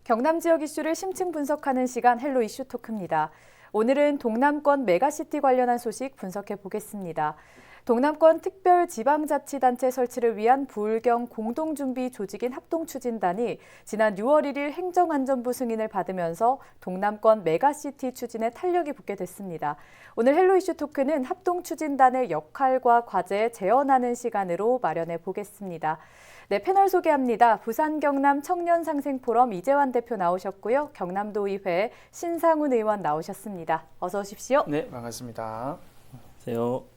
경남 지역 이슈를 심층 분석하는 시간 헬로 이슈 토크입니다. 오늘은 동남권 메가시티 관련한 소식 분석해 보겠습니다. 동남권 특별지방자치단체 설치를 위한 부울경 공동준비 조직인 합동추진단이 지난 6월 1일 행정안전부 승인을 받으면서 동남권 메가시티 추진에 탄력이 붙게 됐습니다. 오늘 헬로 이슈 토크는 합동추진단의 역할과 과제 재현하는 시간으로 마련해 보겠습니다. 네, 패널 소개합니다. 부산 경남 청년상생포럼 이재환 대표 나오셨고요. 경남도의회 신상훈 의원 나오셨습니다. 어서 오십시오. 네, 반갑습니다. 안녕하세요.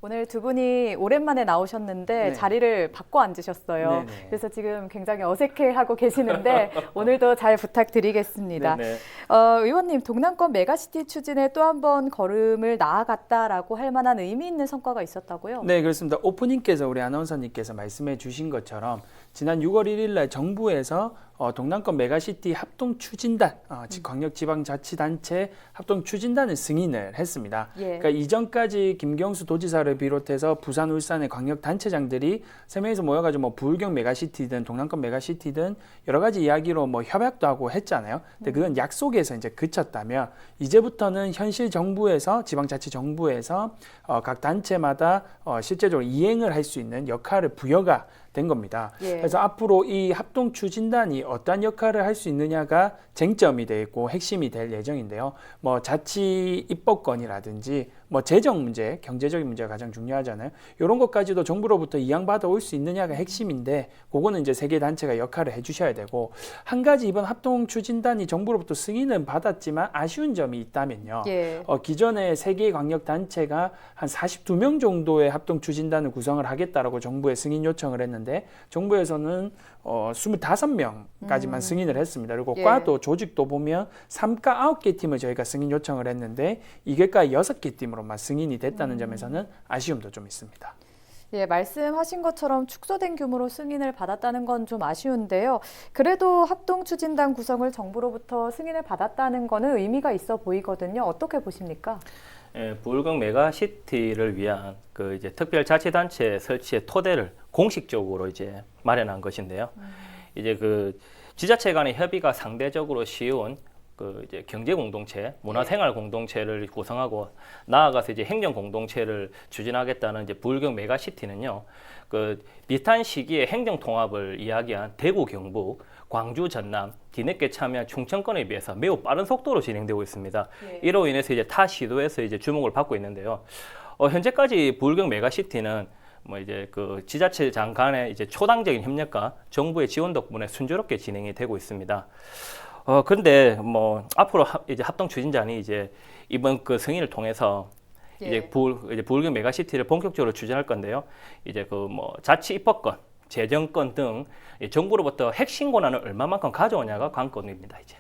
오늘 두 분이 오랜만에 나오셨는데 네. 자리를 바꿔 앉으셨어요. 네네. 그래서 지금 굉장히 어색해하고 계시는데 오늘도 잘 부탁드리겠습니다. 네. 의원님, 동남권 메가시티 추진에 또 한 번 걸음을 나아갔다라고 할 만한 의미 있는 성과가 있었다고요? 네, 그렇습니다. 오프닝께서 우리 아나운서님께서 말씀해 주신 것처럼 지난 6월 1일 날 정부에서 동남권 메가시티 합동추진단, 광역지방자치단체 합동추진단을 승인을 했습니다. 예. 그러니까 이전까지 김경수 도지사를 비롯해서 부산, 울산의 광역단체장들이 세 명이서 모여가지고 뭐 부울경 메가시티든 동남권 메가시티든 여러 가지 이야기로 뭐 협약도 하고 했잖아요. 근데 그건 약속에서 이제 그쳤다면 이제부터는 현실 정부에서 지방자치 정부에서 각 단체마다 실제적으로 이행을 할 수 있는 역할을 부여가 된 겁니다. 예. 그래서 앞으로 이 합동추진단이 어떠한 역할을 할 수 있느냐가 쟁점이 되고 핵심이 될 예정인데요. 뭐 자치 입법권이라든지 뭐 재정 문제, 경제적인 문제가 가장 중요하잖아요. 이런 것까지도 정부로부터 이양받아 올 수 있느냐가 핵심인데 그거는 이제 세 개 단체가 역할을 해주셔야 되고 한 가지 이번 합동추진단이 정부로부터 승인은 받았지만 아쉬운 점이 있다면요. 예. 기존에 세 개 광역단체가 한 42명 정도의 합동추진단을 구성을 하겠다라고 정부에 승인 요청을 했는데 정부에서는 25명까지만 승인을 했습니다. 그리고 예. 과도 조직도 보면 3과 9개 팀을 저희가 승인 요청을 했는데 2개과 6개 팀으로만 승인이 됐다는 점에서는 아쉬움도 좀 있습니다. 예, 말씀하신 것처럼 축소된 규모로 승인을 받았다는 건 좀 아쉬운데요. 그래도 합동추진단 구성을 정부로부터 승인을 받았다는 거는 의미가 있어 보이거든요. 어떻게 보십니까? 예, 부울경 메가시티를 위한 그 이제 특별자치단체 설치의 토대를 공식적으로 이제 마련한 것인데요. 이제 그 지자체 간의 협의가 상대적으로 쉬운 그 이제 경제 공동체, 문화생활 공동체를 구성하고 나아가서 이제 행정 공동체를 추진하겠다는 이제 부울경 메가시티는요. 그 비슷한 시기에 행정 통합을 이야기한 대구, 경북, 광주, 전남, 뒤늦게 참여한 충청권에 비해서 매우 빠른 속도로 진행되고 있습니다. 예. 이로 인해서 이제 타 시도에서 이제 주목을 받고 있는데요. 현재까지 부울경 메가시티는 뭐 이제 그 지자체장 간의 이제 초당적인 협력과 정부의 지원 덕분에 순조롭게 진행이 되고 있습니다. 그런데 뭐 앞으로 이제 합동 추진단이 이제 이번 그 승인을 통해서 예. 이제 부울경 메가시티를 본격적으로 추진할 건데요. 이제 그 뭐 자치 입법권, 재정권 등 정부로부터 핵심 권한을 얼마만큼 가져오냐가 관건입니다. 이제.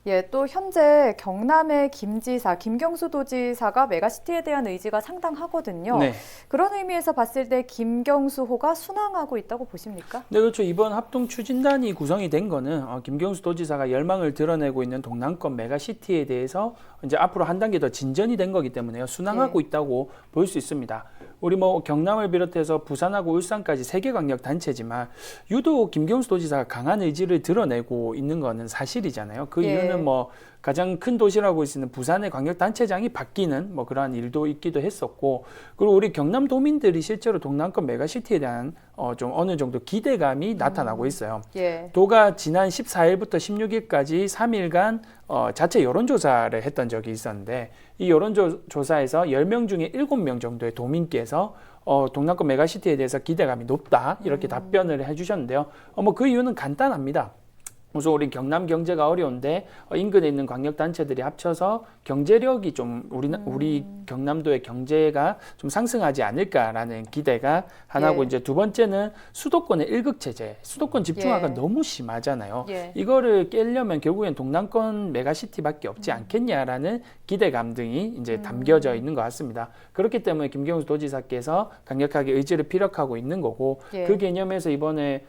예, 또 현재 경남의 김지사, 김경수 도지사가 메가시티에 대한 의지가 상당하거든요. 네. 그런 의미에서 봤을 때 김경수호가 순항하고 있다고 보십니까? 네, 그렇죠. 이번 합동추진단이 구성이 된 거는 김경수 도지사가 열망을 드러내고 있는 동남권 메가시티에 대해서 이제 앞으로 한 단계 더 진전이 된 거기 때문에요. 순항하고 있다고 볼 수 있습니다. 우리 뭐 경남을 비롯해서 부산하고 울산까지 세 개 광역 단체지만 유독 김경수 도지사가 강한 의지를 드러내고 있는 거는 사실이잖아요. 그 예. 이유는 뭐 가장 큰 도시라고 있는 부산의 광역단체장이 바뀌는 뭐 그러한 일도 있기도 했었고, 그리고 우리 경남도민들이 실제로 동남권 메가시티에 대한 좀 어느 정도 기대감이 나타나고 있어요. 예. 도가 지난 14일부터 16일까지 3일간 자체 여론조사를 했던 적이 있었는데 이 여론조사에서 10명 중에 7명 정도의 도민께서 동남권 메가시티에 대해서 기대감이 높다 이렇게 답변을 해주셨는데요. 뭐 그 이유는 간단합니다. 우선 우리 경남 경제가 어려운데 인근에 있는 광역 단체들이 합쳐서 경제력이 좀 우리 경남도의 경제가 좀 상승하지 않을까라는 기대가 하나고 예. 이제 두 번째는 수도권의 일극 체제, 수도권 집중화가 예. 너무 심하잖아요. 예. 이거를 깨려면 결국엔 동남권 메가시티밖에 없지 않겠냐라는 기대감 등이 이제 담겨져 있는 것 같습니다. 그렇기 때문에 김경수 도지사께서 강력하게 의지를 피력하고 있는 거고 예. 그 개념에서 이번에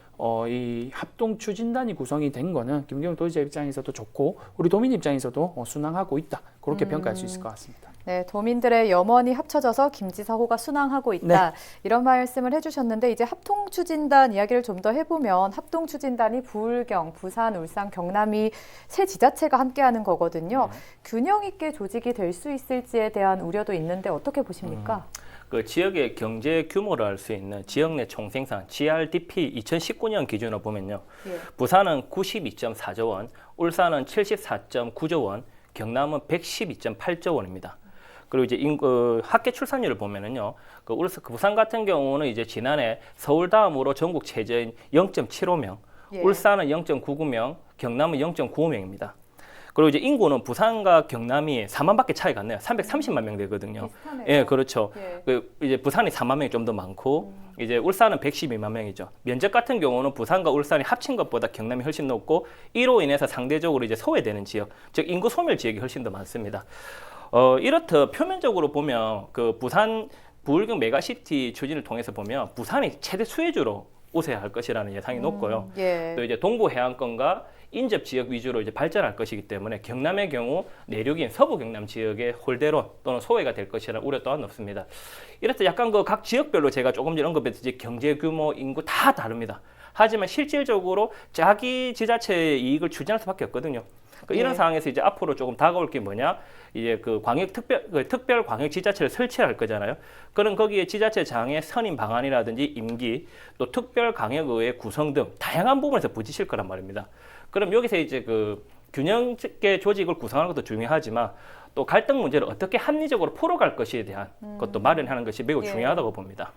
이 합동 추진단이 구성이 된 거는 김경수 도지사 입장에서도 좋고 우리 도민 입장에서도 순항하고 있다. 그렇게 평가할 수 있을 것 같습니다. 네, 도민들의 염원이 합쳐져서 김지사호가 순항하고 있다. 이런 말씀을 해주셨는데 이제 합동추진단 이야기를 좀 더 해보면 합동추진단이 부울경, 부산, 울산, 경남이 세 지자체가 함께하는 거거든요. 균형 있게 조직이 될 수 있을지에 대한 우려도 있는데 어떻게 보십니까? 그 지역의 경제 규모를 알 수 있는 지역 내 총생산 GRDP 2019년 기준으로 보면요. 예. 부산은 92.4조 원, 울산은 74.9조 원, 경남은 112.8조 원입니다. 그리고 이제 학계 출산율을 보면은요, 그 부산 같은 경우는 이제 지난해 서울 다음으로 전국 최저인 0.75명, 예. 울산은 0.99명, 경남은 0.95명입니다. 그리고 이제 인구는 부산과 경남이 4만밖에 차이가 안 나요. 330만 명 되거든요. 비슷하네요. 예, 그렇죠. 예. 그 이제 부산이 4만 명이 좀 더 많고 이제 울산은 112만 명이죠. 면적 같은 경우는 부산과 울산이 합친 것보다 경남이 훨씬 높고 이로 인해서 상대적으로 이제 소외되는 지역, 즉 인구 소멸 지역이 훨씬 더 많습니다. 이렇듯 표면적으로 보면 그 부산 부울경 메가시티 추진을 통해서 보면 부산이 최대 수혜주로 우세할 것이라는 예상이 높고요. 예. 또 이제 동부 해안권과 인접 지역 위주로 이제 발전할 것이기 때문에 경남의 경우 내륙인 서부 경남 지역의 홀대론 또는 소외가 될 것이라는 우려 또한 없습니다. 이렇듯 약간 그 각 지역별로 제가 조금 전에 언급했듯이 경제 규모, 인구 다 다릅니다. 하지만 실질적으로 자기 지자체의 이익을 추진할 수밖에 없거든요. 이런 예. 상황에서 이제 앞으로 조금 다가올 게 뭐냐? 이제 그 특별 광역 지자체를 설치할 거잖아요. 그럼 거기에 지자체장의 선임 방안이라든지 임기, 또 특별 광역의회 구성 등 다양한 부분에서 부딪힐 거란 말입니다. 그럼 여기서 이제 그 균형 있게 조직을 구성하는 것도 중요하지만 또 갈등 문제를 어떻게 합리적으로 풀어갈 것에 대한 것도 마련하는 것이 매우 예. 중요하다고 봅니다.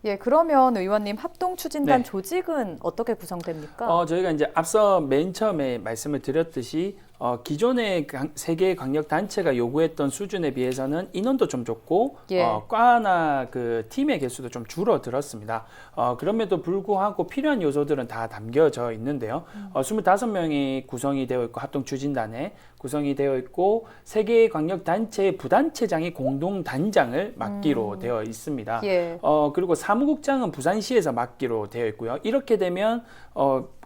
예, 그러면 의원님 합동추진단 네. 조직은 어떻게 구성됩니까? 저희가 이제 앞서 맨 처음에 말씀을 드렸듯이 기존의 세 개의 광역 단체가 요구했던 수준에 비해서는 인원도 좀 적고 예. 과나 그 팀의 개수도 좀 줄어들었습니다. 그럼에도 불구하고 필요한 요소들은 다 담겨져 있는데요. 25명이 구성이 되어 있고 합동 추진단에 구성이 되어 있고 세 개의 광역 단체의 부단체장이 공동 단장을 맡기로 되어 있습니다. 예. 그리고 사무국장은 부산시에서 맡기로 되어 있고요. 이렇게 되면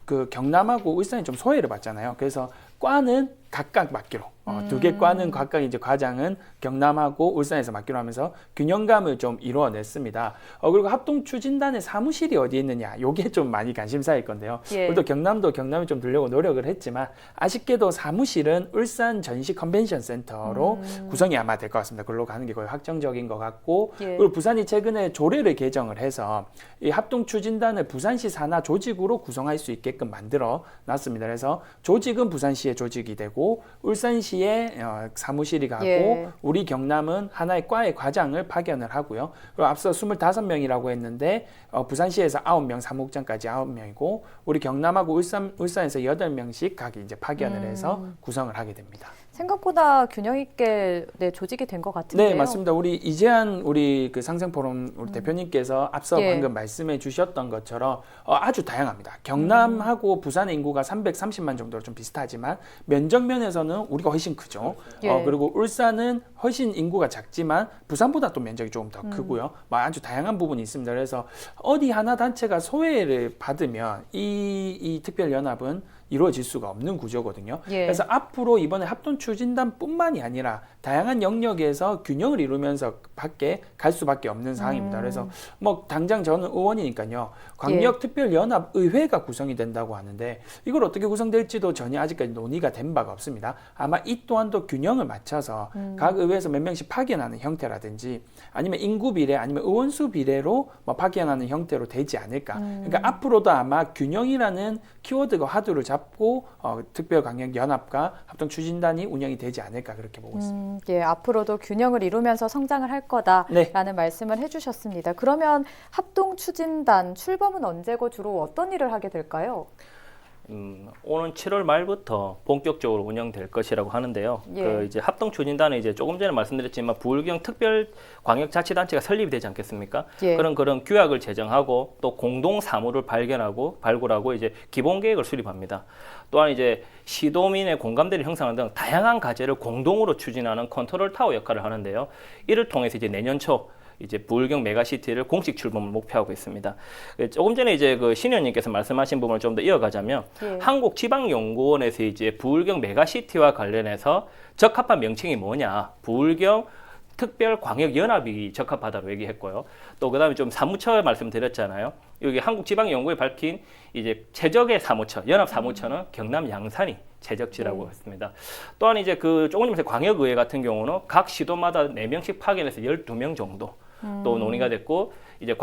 그 경남하고 울산이 좀 소외를 받잖아요. 그래서 과는 각각 맡기로 두 개 과는 각각 이제 과장은 경남하고 울산에서 맡기로 하면서 균형감을 좀 이루어냈습니다. 그리고 합동 추진단의 사무실이 어디에 있느냐, 요게 좀 많이 관심사일 건데요. 예. 우리도 경남에 좀 두려고 노력을 했지만 아쉽게도 사무실은 울산 전시 컨벤션 센터로 구성이 아마 될 것 같습니다. 그걸로 가는 게 거의 확정적인 것 같고, 예. 그리고 부산이 최근에 조례를 개정을 해서 이 합동 추진단을 부산시 산하 조직으로 구성할 수 있게끔 만들어 놨습니다. 그래서 조직은 부산시의 조직이 되고 울산시에 사무실이 가고 예. 우리 경남은 하나의 과의 과장을 파견을 하고요. 그리고 앞서 25명이라고 했는데 부산시에서 9명, 사무국장까지 9명이고 우리 경남하고 울산에서 8명씩 각 이제 파견을 해서 구성을 하게 됩니다. 생각보다 균형 있게 네, 조직이 된 것 같은데요. 네, 맞습니다. 우리 이재한 우리 그 상생포럼 우리 대표님께서 앞서 예. 방금 말씀해 주셨던 것처럼 아주 다양합니다. 경남하고 부산의 인구가 330만 정도로 좀 비슷하지만 면적면에서는 우리가 훨씬 크죠. 예. 그리고 울산은 훨씬 인구가 작지만 부산보다 또 면적이 조금 더 크고요. 아주 다양한 부분이 있습니다. 그래서 어디 하나 단체가 소외를 받으면 이 특별연합은 이루어질 수가 없는 구조거든요. 예. 그래서 앞으로 이번에 합동 추진단뿐만이 아니라 다양한 영역에서 균형을 이루면서 밖에 갈 수밖에 없는 상황입니다. 그래서 뭐 당장 저는 의원이니까요. 광역 특별연합 의회가 구성이 된다고 하는데 이걸 어떻게 구성될지도 전혀 아직까지 논의가 된 바가 없습니다. 아마 이 또한도 균형을 맞춰서 각 의회에서 몇 명씩 파견하는 형태라든지 아니면 인구 비례 아니면 의원수 비례로 뭐 파견하는 형태로 되지 않을까. 그러니까 앞으로도 아마 균형이라는 키워드가 화두를 잡고 특별광역연합과 합동추진단이 운영이 되지 않을까 그렇게 보고 있습니다. 예, 앞으로도 균형을 이루면서 성장을 할 거다라는 네. 말씀을 해주셨습니다. 그러면 합동추진단 출범은 언제고 주로 어떤 일을 하게 될까요? 오는 7월 말부터 본격적으로 운영될 것이라고 하는데요. 예. 그 이제 합동추진단은 이제 조금 전에 말씀드렸지만 부울경 특별광역자치단체가 설립이 되지 않겠습니까? 예. 그런 규약을 제정하고 또 공동 사무를 발굴하고 이제 기본 계획을 수립합니다. 또한 이제 시도민의 공감대를 형성하는 등 다양한 과제를 공동으로 추진하는 컨트롤 타워 역할을 하는데요. 이를 통해서 이제 내년 초 이제 부울경 메가시티를 공식 출범을 목표하고 있습니다. 조금 전에 이제 그 신 의원님께서 말씀하신 부분을 좀 더 이어가자면 예. 한국지방연구원에서 이제 부울경 메가시티와 관련해서 적합한 명칭이 뭐냐, 부울경 특별광역연합이 적합하다고 얘기했고요. 또 그다음에 좀 사무처 말씀드렸잖아요. 여기 한국지방연구원이 밝힌 이제 최적의 사무처, 연합 사무처는 경남 양산이 최적지라고 했습니다. 또한 이제 그 조금 전에 광역의회 같은 경우는 각 시도마다 4명씩 파견해서 12명 정도 또 논의가 됐고, 이제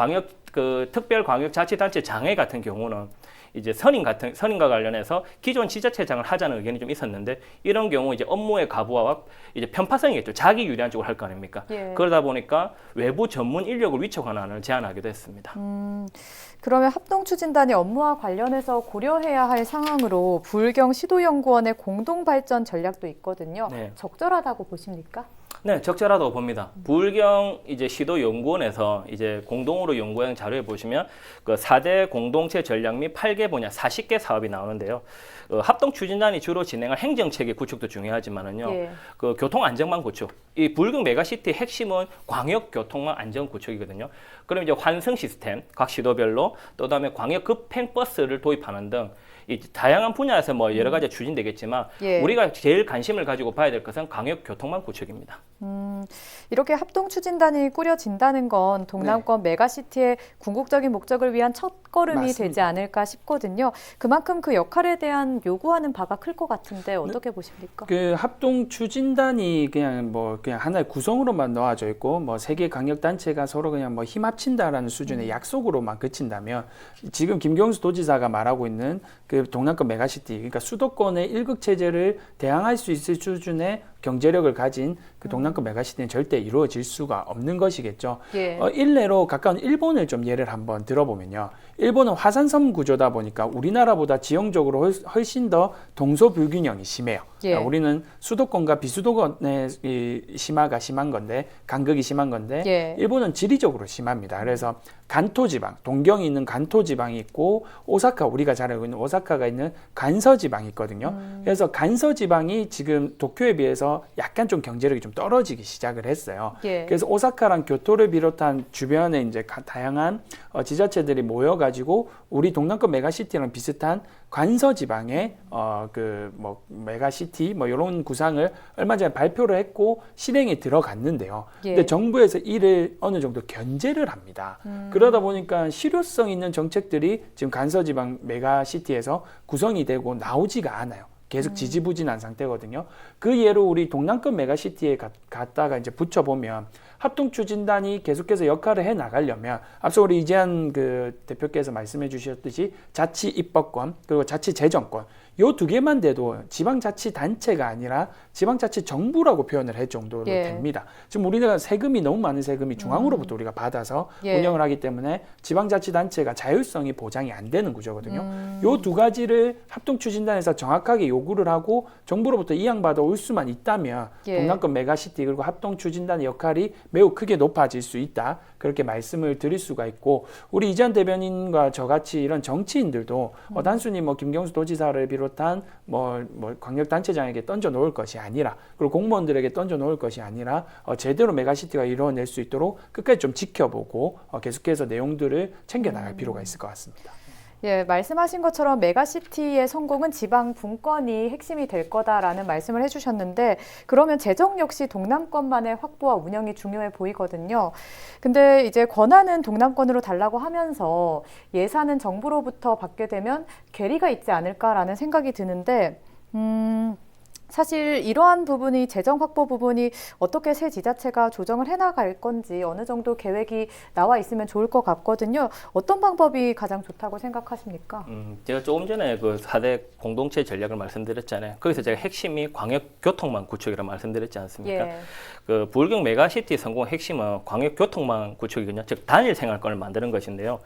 특별광역자치단체 장애 같은 경우는 이제 선임과 관련해서 기존 지자체장을 하자는 의견이 좀 있었는데, 이런 경우 이제 업무의 가부와 이제 편파성이겠죠. 자기 유리한 쪽으로 할 거 아닙니까? 예. 그러다 보니까 외부 전문 인력을 위촉하는 제안하기도 했습니다. 그러면 합동추진단이 업무와 관련해서 고려해야 할 상황으로 부울경 시도연구원의 공동발전 전략도 있거든요. 네. 적절하다고 보십니까? 네, 적절하다고 봅니다. 부울경 이제 시도연구원에서 이제 공동으로 연구한 자료에 보시면 그 4대 공동체 전략 및 8개 분야 40개 사업이 나오는데요. 합동추진단이 주로 진행할 행정체계 구축도 중요하지만은요. 예. 그 교통안전망 구축. 이 부울경 메가시티 핵심은 광역교통망 안전 구축이거든요. 그럼 이제 환승 시스템 각 시도별로, 또 그다음에 광역 급행 버스를 도입하는 등 이 다양한 분야에서 뭐 여러 가지 추진되겠지만 예. 우리가 제일 관심을 가지고 봐야 될 것은 광역 교통망 구축입니다. 이렇게 합동추진단이 꾸려진다는 건 동남권 메가시티의 궁극적인 목적을 위한 첫걸음이 맞습니다. 되지 않을까 싶거든요. 그만큼 그 역할에 대한 요구하는 바가 클 것 같은데 어떻게 보십니까? 그 합동 추진단이 그냥 하나의 구성으로만 놓아져 있고 뭐 세 개 강력 단체가 서로 그냥 뭐 힘 합친다라는 수준의 약속으로만 그친다면, 지금 김경수 도지사가 말하고 있는 그 동남권 메가시티, 그러니까 수도권의 일극 체제를 대항할 수 있을 수준의 경제력을 가진 그 동남권 메가시티는 절대 이루어질 수가 없는 것이겠죠. 예. 일례로 가까운 일본을 좀 예를 한번 들어보면요. 일본은 화산섬 구조다 보니까 우리나라보다 지형적으로 훨씬 더 동서 불균형이 심해요. 예. 우리는 수도권과 비수도권의 이 심한 건데, 간극이 심한 건데, 예. 일본은 지리적으로 심합니다. 그래서 간토지방, 동경이 있는 간토지방이 있고, 오사카, 우리가 잘 알고 있는 오사카가 있는 간서지방이 있거든요. 그래서 간서지방이 지금 도쿄에 비해서 약간 좀 경제력이 좀 떨어지기 시작을 했어요. 예. 그래서 오사카랑 교토를 비롯한 주변에 이제 다양한 지자체들이 모여가지고 우리 동남권 메가시티랑 비슷한 관서지방의 메가시티 뭐 이런 구상을 얼마 전에 발표를 했고 실행에 들어갔는데요. 예. 근데 정부에서 이를 어느 정도 견제를 합니다. 그러다 보니까 실효성 있는 정책들이 지금 간서지방 메가시티에서 구성이 되고 나오지가 않아요. 계속 지지부진한 상태거든요. 그 예로 우리 동남권 메가시티에 갔다가 이제 붙여보면, 합동추진단이 계속해서 역할을 해 나가려면 앞서 우리 이재한 그 대표께서 말씀해 주셨듯이 자치 입법권 그리고 자치 재정권, 요 두 개만 돼도 지방자치단체가 아니라 지방자치정부라고 표현을 할 정도로 예. 됩니다. 지금 우리나라 세금이 너무 많은 세금이 중앙으로부터 우리가 받아서 예. 운영을 하기 때문에 지방자치단체가 자율성이 보장이 안 되는 구조거든요. 요 두 가지를 합동추진단에서 정확하게 요구를 하고 정부로부터 이양받아 올 수만 있다면 예. 동남권 메가시티 그리고 합동추진단의 역할이 매우 크게 높아질 수 있다. 그렇게 말씀을 드릴 수가 있고, 우리 이재한 대변인과 저같이 이런 정치인들도 단순히 뭐 김경수 도지사를 비롯한 뭐 광역단체장에게 던져 놓을 것이 아니라, 그리고 공무원들에게 던져 놓을 것이 아니라 제대로 메가시티가 이루어낼 수 있도록 끝까지 좀 지켜보고 계속해서 내용들을 챙겨나갈 필요가 있을 것 같습니다. 예, 말씀하신 것처럼 메가시티의 성공은 지방 분권이 핵심이 될 거다라는 말씀을 해주셨는데, 그러면 재정 역시 동남권만의 확보와 운영이 중요해 보이거든요. 근데 이제 권한은 동남권으로 달라고 하면서 예산은 정부로부터 받게 되면 괴리가 있지 않을까라는 생각이 드는데, 사실 이러한 부분이 재정 확보 부분이 어떻게 새 지자체가 조정을 해나갈 건지 어느 정도 계획이 나와 있으면 좋을 것 같거든요. 어떤 방법이 가장 좋다고 생각하십니까? 제가 조금 전에 그 4대 공동체 전략을 말씀드렸잖아요. 거기서 제가 핵심이 광역교통망 구축이라고 말씀드렸지 않습니까? 예. 그 부울경 메가시티 성공 핵심은 광역교통망 구축이거든요. 즉 단일 생활권을 만드는 것인데요.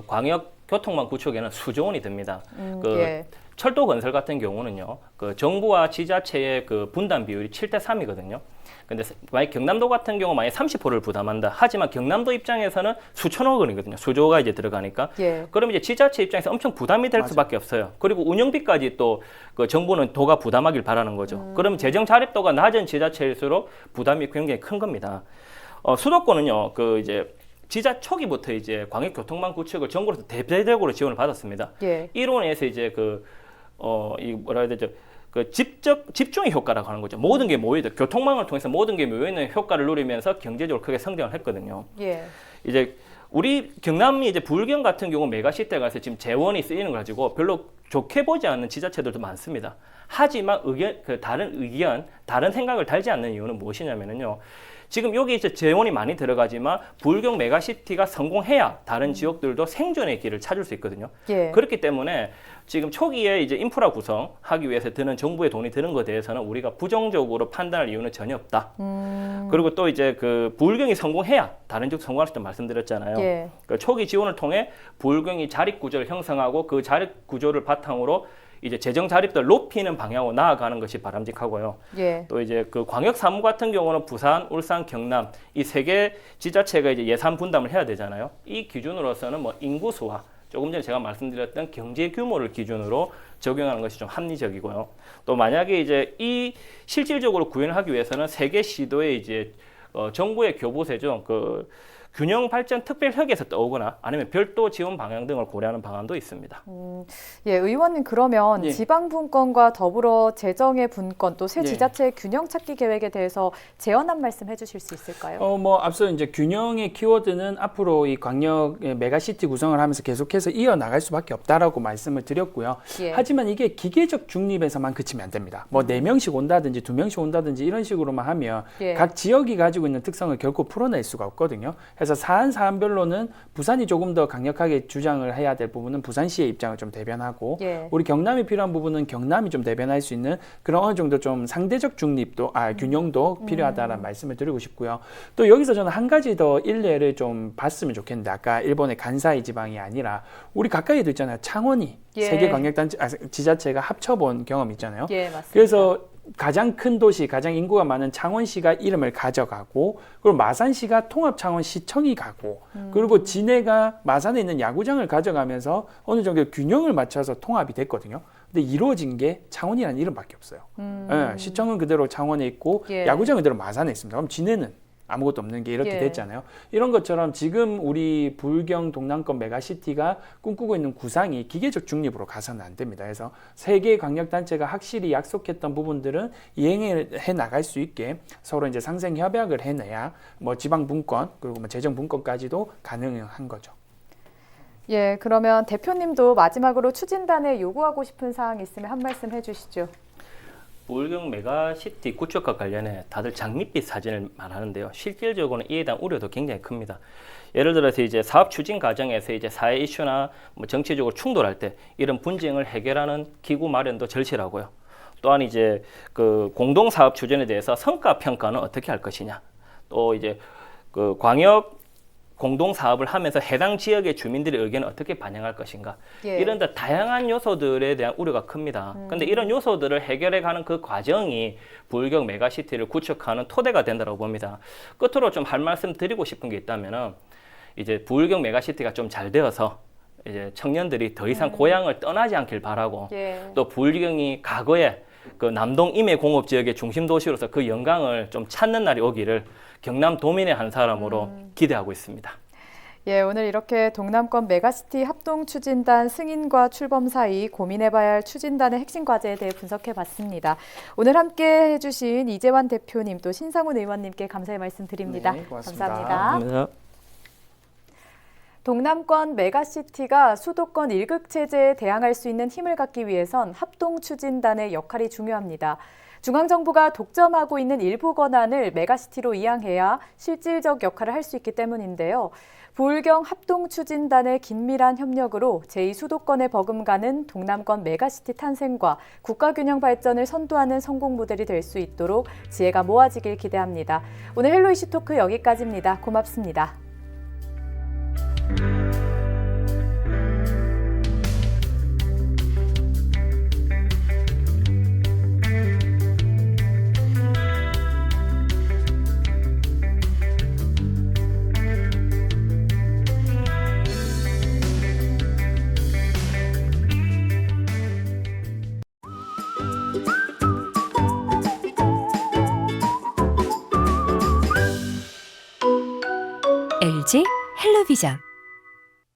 광역 교통망 구축에는 수조 원이 듭니다. 예. 철도 건설 같은 경우는요, 그 정부와 지자체의 그 분담 비율이 7대 3이거든요. 근데 만약 경남도 같은 경우 만약 30%를 부담한다. 하지만 경남도 입장에서는 수천억 원이거든요. 수조가 이제 들어가니까. 예. 그럼 이제 지자체 입장에서 엄청 부담이 될 수밖에 없어요. 그리고 운영비까지 또 그 정부는 도가 부담하길 바라는 거죠. 그럼 재정 자립도가 낮은 지자체일수록 부담이 굉장히 큰 겁니다. 수도권은요, 그 이제 지자 초기부터 이제 광역교통망 구축을 정부로서 대대적으로 지원을 받았습니다. 예. 이론에서 이제 이 뭐라 해야 되죠? 그 집중의 효과라고 하는 거죠. 모든 게 모이다. 교통망을 통해서 모든 게 모이는 효과를 누리면서 경제적으로 크게 성장을 했거든요. 예. 이제 우리 경남이 이제 불경 같은 경우 메가시티에 가서 지금 재원이 쓰이는 걸 가지고 별로 좋게 보지 않는 지자체들도 많습니다. 하지만 다른 생각을 달지 않는 이유는 무엇이냐면요. 지금 여기 이제 재원이 많이 들어가지만 불경 메가시티가 성공해야 다른 지역들도 생존의 길을 찾을 수 있거든요. 예. 그렇기 때문에 지금 초기에 이제 인프라 구성하기 위해서 드는 정부의 돈이 드는 것에 대해서는 우리가 부정적으로 판단할 이유는 전혀 없다. 그리고 또 이제 그 불경이 성공해야 다른 지역 성공할 수 있다고 말씀드렸잖아요. 예. 그 초기 지원을 통해 불경이 자립 구조를 형성하고 그 자립 구조를 바탕으로 이제 재정 자립도를 높이는 방향으로 나아가는 것이 바람직하고요. 예. 또 이제 그 광역 사무 같은 경우는 부산, 울산, 경남 이 세 개 지자체가 이제 예산 분담을 해야 되잖아요. 이 기준으로서는 뭐 인구수와 조금 전에 제가 말씀드렸던 경제 규모를 기준으로 적용하는 것이 좀 합리적이고요. 또 만약에 이제 이 실질적으로 구현을 하기 위해서는 세 개 시도의 이제 정부의 교부세죠. 그 균형 발전 특별협의에서 떠오거나 아니면 별도 지원 방향 등을 고려하는 방안도 있습니다. 예, 의원님 그러면 예. 지방 분권과 더불어 재정의 분권 또 새 예. 지자체의 균형 찾기 계획에 대해서 재현한 말씀 해주실 수 있을까요? 뭐 앞서 이제 균형의 키워드는 앞으로 이 광역 메가시티 구성을 하면서 계속해서 이어나갈 수밖에 없다라고 말씀을 드렸고요. 예. 하지만 이게 기계적 중립에서만 그치면 안 됩니다. 뭐 4명씩 온다든지 2명씩 온다든지 이런 식으로만 하면 예. 각 지역이 가지고 있는 특성을 결코 풀어낼 수가 없거든요. 그래서 사안별로는 부산이 조금 더 강력하게 주장을 해야 될 부분은 부산시의 입장을 좀 대변하고 예. 우리 경남이 필요한 부분은 경남이 좀 대변할 수 있는 그런 어느 정도 좀 상대적 중립도 균형도 필요하다라는 말씀을 드리고 싶고요. 또 여기서 저는 한 가지 더 일례를 좀 봤으면 좋겠는데 아까 일본의 간사이 지방이 아니라 우리 가까이도 있잖아요. 창원이 예. 세계 광역단체 지자체가 합쳐본 경험 있잖아요. 예, 맞습니다. 그래서 가장 큰 도시, 가장 인구가 많은 창원시가 이름을 가져가고 그리고 마산시가 통합창원시청이 가고 그리고 진해가 마산에 있는 야구장을 가져가면서 어느 정도 균형을 맞춰서 통합이 됐거든요. 근데 이루어진 게 창원이라는 이름밖에 없어요. 예, 시청은 그대로 창원에 있고 예. 야구장은 그대로 마산에 있습니다. 그럼 진해는 아무것도 없는 게 이렇게 예. 됐잖아요. 이런 것처럼 지금 우리 불경 동남권 메가시티가 꿈꾸고 있는 구상이 기계적 중립으로 가서는 안 됩니다. 그래서 세 개 광역단체가 확실히 약속했던 부분들은 이행해 나갈 수 있게 서로 이제 상생 협약을 해내야 뭐 지방 분권 그리고 뭐 재정 분권까지도 가능한 거죠. 예, 그러면 대표님도 마지막으로 추진단에 요구하고 싶은 사항 있으면 한 말씀 해주시죠. 불경 메가시티 구축과 관련해 다들 장밋빛 사진을 말하는데요. 실질적으로는 이에 대한 우려도 굉장히 큽니다. 예를 들어서 이제 사업 추진 과정에서 이제 사회 이슈나 뭐 정치적으로 충돌할 때 이런 분쟁을 해결하는 기구 마련도 절실하고요. 또한 이제 그 공동 사업 추진에 대해서 성과 평가는 어떻게 할 것이냐. 또 이제 그 광역 공동 사업을 하면서 해당 지역의 주민들의 의견을 어떻게 반영할 것인가. 예. 이런 데 다양한 요소들에 대한 우려가 큽니다. 그런데 이런 요소들을 해결해가는 그 과정이 불경 메가시티를 구축하는 토대가 된다고 봅니다. 끝으로 좀 할 말씀 드리고 싶은 게 있다면은 이제 불경 메가시티가 좀 잘 되어서 이제 청년들이 더 이상 고향을 떠나지 않길 바라고 예. 또 불경이 과거에 그 남동 임해공업 지역의 중심 도시로서 그 영광을 좀 찾는 날이 오기를 경남 도민의 한 사람으로 기대하고 있습니다. 예, 오늘 이렇게 동남권 메가시티 합동 추진단 승인과 출범 사이 고민해봐야 할 추진단의 핵심 과제에 대해 분석해봤습니다. 오늘 함께 해주신 이재환 대표님 또 신상훈 의원님께 감사의 말씀 드립니다. 네, 고맙습니다. 감사합니다. 동남권 메가시티가 수도권 일극 체제에 대항할 수 있는 힘을 갖기 위해선 합동 추진단의 역할이 중요합니다. 중앙정부가 독점하고 있는 일부 권한을 메가시티로 이양해야 실질적 역할을 할 수 있기 때문인데요. 불경 합동추진단의 긴밀한 협력으로 제2수도권에 버금가는 동남권 메가시티 탄생과 국가균형 발전을 선도하는 성공 모델이 될 수 있도록 지혜가 모아지길 기대합니다. 오늘 헬로 이슈 토크 여기까지입니다. 고맙습니다. MG 헬로비전.